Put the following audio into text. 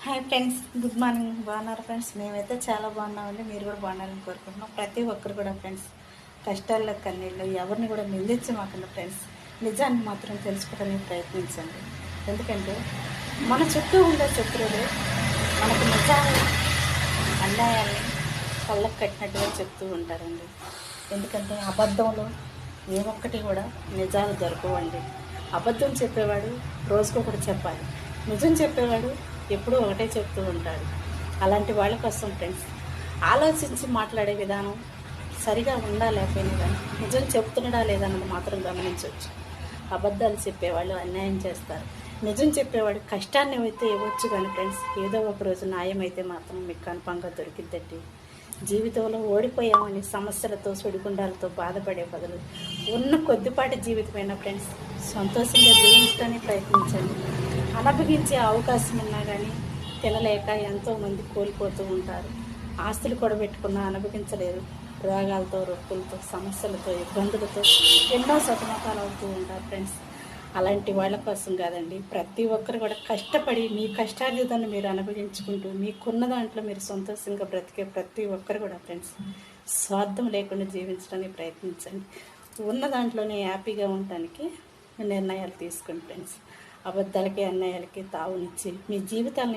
Hi friends, good morning. బాగున్నారు friends? మేమైతే చాలా బాగున్నామండి. మీరు కూడా బాగున్నారని కోరుకుంటున్నాం. ప్రతి ఒక్కరు కూడా ఫ్రెండ్స్ కష్టాల్లో కన్నీళ్ళు ఎవరిని కూడా నిందించమాకండి ఫ్రెండ్స్. నిజాన్ని మాత్రం తెలుసుకోవడానికి ప్రయత్నించండి. ఎందుకంటే మన చుట్టూ ఉండే శత్రువులు మనకు నిజాన్ని అన్యాయాన్ని కళ్ళకు కట్టినట్టుగా చెప్తూ ఉంటారండి. ఎందుకంటే అబద్ధంలో ఏ ఒక్కటి కూడా నిజాలు దొరకవండి. అబద్ధం చెప్పేవాడు రోజుకొకటి చెప్పాలి, నిజం చెప్పేవాడు ఎప్పుడూ ఒకటే చెప్తూ ఉంటాడు. అలాంటి వాళ్ళ కోసం ఫ్రెండ్స్ ఆలోచించి మాట్లాడే విధానం సరిగా ఉందా లేకపోయినా కానీ నిజం చెప్తున్నాడా లేదన్నది మాత్రం గమనించవచ్చు. అబద్ధాలు చెప్పేవాళ్ళు అన్యాయం చేస్తారు, నిజం చెప్పేవాడు కష్టాన్ని అయితే ఇవ్వచ్చు కానీ ఫ్రెండ్స్ ఏదో ఒక రోజు న్యాయం అయితే మాత్రం మీకు కన్ఫామ్గా దొరికిద్దండి. జీవితంలో ఓడిపోయామని సమస్యలతో సుడిగుండాలతో బాధపడే బదులు ఉన్న కొద్దిపాటి జీవితమైన ఫ్రెండ్స్ సంతోషంగా జీవించడానికి ప్రయత్నించండి. అనుభవించే అవకాశం ఉన్నా కానీ తినలేక ఎంతోమంది కోల్పోతూ ఉంటారు. ఆస్తులు కూడా పెట్టుకున్నా అనుభవించలేరు. రోగాలతో, రొప్పులతో, సమస్యలతో, ఇబ్బందులతో ఎన్నో సతమతాలు అవుతూ ఉంటారు ఫ్రెండ్స్. అలాంటి వాళ్ళ కోసం కాదండి, ప్రతి ఒక్కరు కూడా కష్టపడి మీ కష్టార్జితాన్ని మీరు అనుభవించుకుంటూ మీకున్న దాంట్లో మీరు సంతోషంగా బ్రతికే ప్రతి ఒక్కరు కూడా ఫ్రెండ్స్ స్వార్థం లేకుండా జీవించడానికి ప్రయత్నించండి. ఉన్న దాంట్లోనే హ్యాపీగా ఉండటానికి నిర్ణయాలు తీసుకోండి ఫ్రెండ్స్. అబద్ధాలకి అన్యాయాలకి తావునిచ్చి మీ జీవితాన్ని